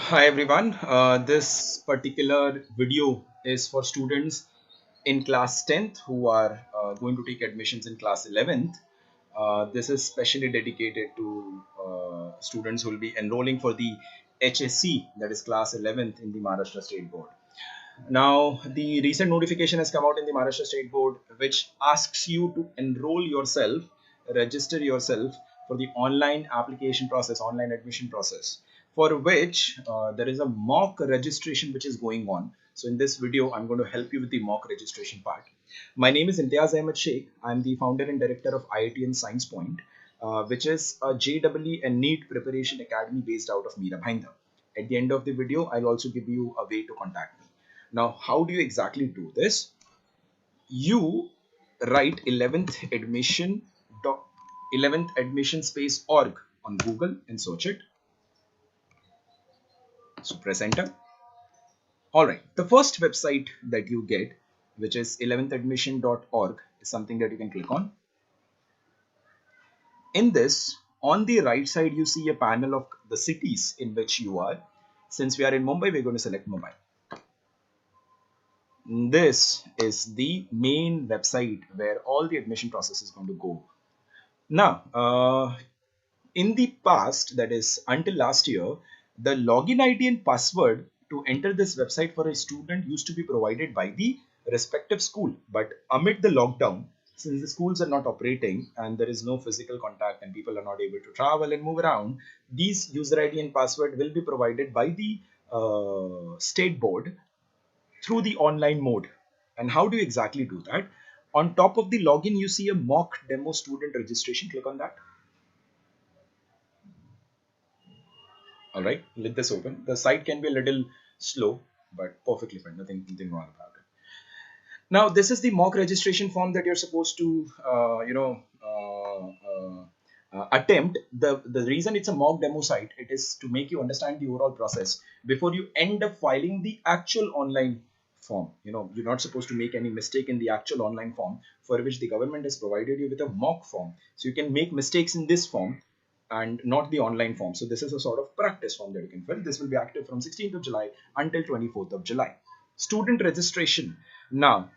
Hi everyone. This particular video is for students in class 10th who are going to take admissions in class 11th. This is specially dedicated to students who will be enrolling for the HSC, that is class 11th in the Maharashtra State Board. Now, the recent notification has come out in the Maharashtra State Board, which asks you to enroll yourself, register yourself for the online application process, online admission process, for which there is a mock registration which is going on. So, in this video, I'm going to help you with the mock registration part. My name is Imtiaz Ahmed Sheikh. I'm the founder and director of IITN Science Point, which is a JEE and NEET preparation academy based out of Mira Bhayandar. At the end of the video, I'll also give you a way to contact me. Now, how do you exactly do this? You write 11th admission 11th admission space org on Google and search it. So press enter. All right. The first website that you get, which is 11thadmission.org, is something that you can click on. In this, on the right side, you see a panel of the cities in which you are. Since we are in Mumbai, we're going to select Mumbai. This is the main website where all the admission process is going to go. Now, in the past, that is until last year, the login ID and password to enter this website for a student used to be provided by the respective school. But amid the lockdown, since the schools are not operating and there is no physical contact and people are not able to travel and move around, these user ID and password will be provided by the state board through the online mode. And how do you exactly do that? On top of the login, you see a mock demo student registration. Click on that. All right, let this open. The site can be a little slow, but perfectly fine. Nothing wrong about it. Now, this is the mock registration form that you're supposed to, attempt. The reason it's a mock demo site, it is to make you understand the overall process before you end up filing the actual online form. You're not supposed to make any mistake in the actual online form, for which the government has provided you with a mock form. So you can make mistakes in this form and not the online form. So this is a sort of practice form that you can fill. This will be active from 16th of July until 24th of July. Student registration. Now,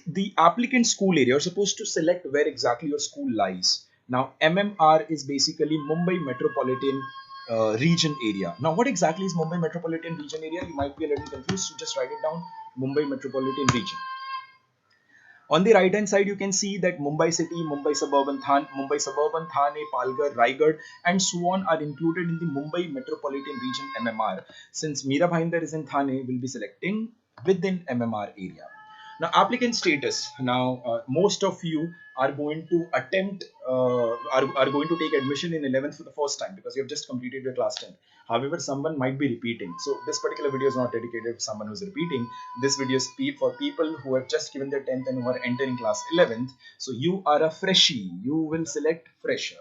the applicant school area, you're supposed to select where exactly your school lies. Now, MMR is basically Mumbai Metropolitan Region area. Now, what exactly is Mumbai Metropolitan Region area? You might be a little confused, so just write it down, Mumbai Metropolitan Region. On the right hand side, you can see that Mumbai City, Mumbai Suburban, Thane, Palghar, Raigad, and so on are included in the Mumbai Metropolitan Region MMR. Since Mira Bhayandar is in Thane, we'll be selecting within MMR area. Now, applicant status. Now, most of you are going to attempt, are going to take admission in 11th for the first time because you have just completed your class 10. However, someone might be repeating. So this particular video is not dedicated to someone who's repeating. This video is for people who have just given their 10th and who are entering class 11th. So you are a freshie. You will select fresher.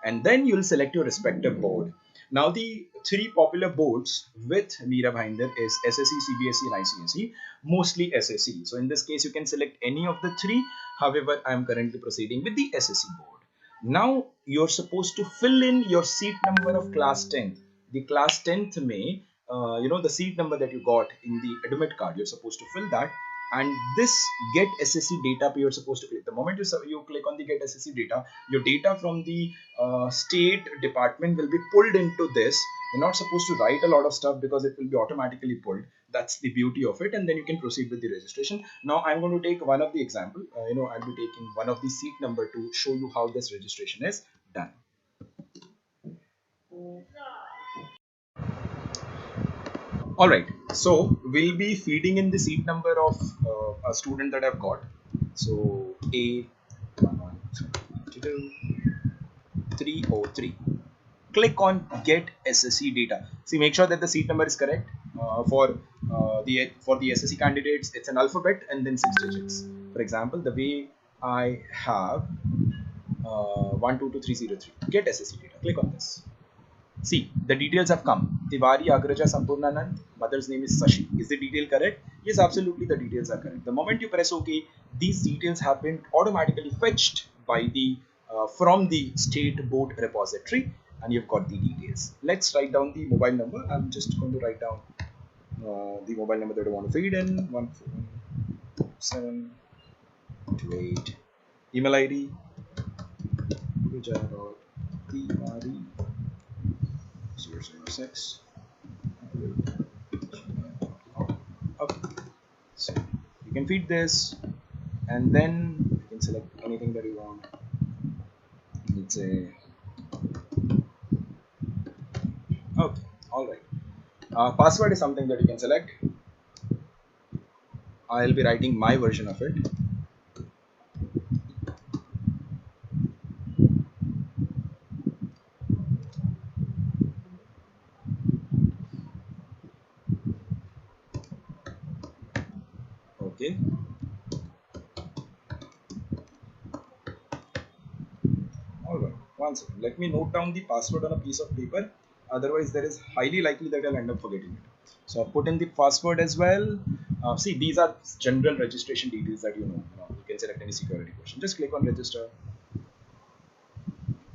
And then you will select your respective board. Now, the three popular boards with Mira Bhayandar is SSC, CBSE, and ICSE, mostly SSC. So in this case, you can select any of the three. However, I am currently proceeding with the SSC board. Now, you're supposed to fill in your seat number of class 10th. The class 10th may, the seat number that you got in the admit card, you're supposed to fill that. And this get SSC data you're supposed to click. The moment you click on the get SSC data, your data from the state department will be pulled into this. You're not supposed to write a lot of stuff because it will be automatically pulled. That's the beauty of it. And then you can proceed with the registration. Now I'm going to take one of the example. I'll be taking one of the seat number to show you how this registration is done. All right, so we'll be feeding in the seat number of a student that I've got. So A11303. Click on get SSC data. See, make sure that the seat number is correct. For the SSC candidates, it's an alphabet and then 6 digits. For example, the way I have 122303. Get SSC data. Click on this. See, the details have come. Tiwari Agraja Sampurnanand, mother's name is Sashi. Is the detail correct? Yes, absolutely, the details are correct. The moment you press OK, these details have been automatically fetched by the from the state board repository, and you've got the details. Let's write down the mobile number. I'm just going to write down the mobile number that I want to feed in, 14728. Email ID vijaya.tiwari006. Okay, so you can feed this, and then you can select anything that you want. Let's say, okay, all right. Password is something that you can select. I'll be writing my version of it. Okay. All right. One second. Let me note down the password on a piece of paper. Otherwise, there is highly likely that I'll end up forgetting it. So I've put in the password as well. See, these are general registration details that you know. You can select any security question. Just click on register.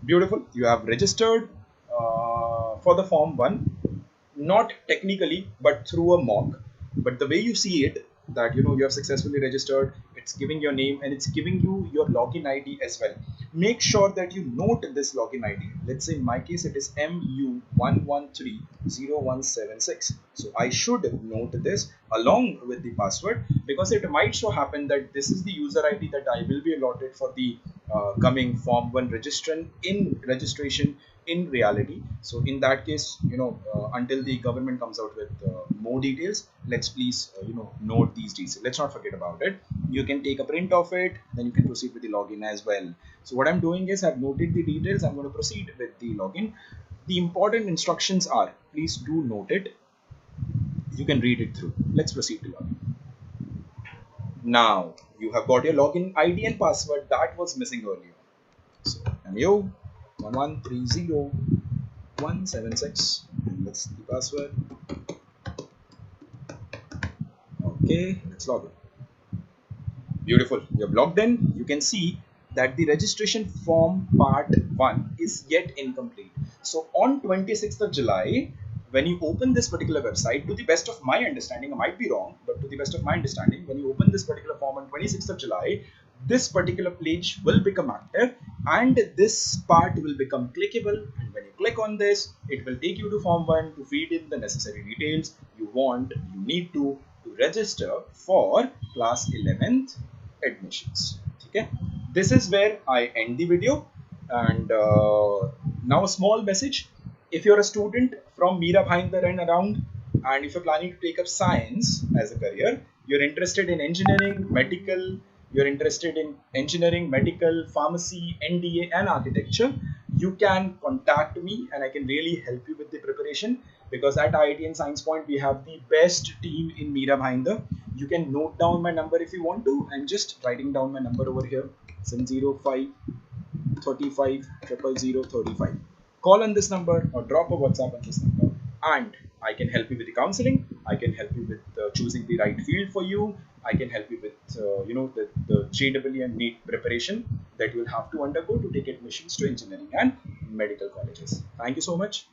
Beautiful. You have registered for the form 1, not technically but through a mock. But the way you see it, that you have successfully registered, it's giving your name and it's giving you your login ID as well. Make sure that you note this login ID. Let's say in my case it is MU1130176. So I should note this along with the password, because it might so happen that this is the user ID that I will be allotted for the coming form 1 registration in reality. So in that case, until the government comes out with more details, let's please note these details. Let's not forget about it. You can take a print of it, then you can proceed with the login as well. So what I'm doing is I've noted the details. I'm going to proceed with the login. The important instructions are, please do note it. You can read it through. Let's proceed to login. Now you have got your login ID and password that was missing earlier. So MU1130176, and that's the password. Okay, let's log in. Beautiful. You have logged in. You can see that the registration form part 1 is yet incomplete. So on 26th of July, when you open this particular website, to the best of my understanding, I might be wrong, but to the best of my understanding, when you open this particular form on 26th of July, this particular page will become active and this part will become clickable. And when you click on this, it will take you to form 1 to feed in the necessary details you need to register for class 11th admissions. Okay, this is where I end the video. And now a small message: if you're a student from Mira Bhayandar and around, and if you're planning to take up science as a career, you're interested in engineering, medical, pharmacy, NDA, and architecture, you can contact me and I can really help you with the preparation, because at IIT and Science Point we have the best team in Mira Bhayandar. You can note down my number if you want to. I'm just writing down my number over here: 705 35 000 35. Call on this number or drop a WhatsApp on this number, and I can help you with the counseling. I can help you with choosing the right field for you. I can help you with the JEE and NEET preparation that you'll have to undergo to take admissions to engineering and medical colleges. Thank you so much.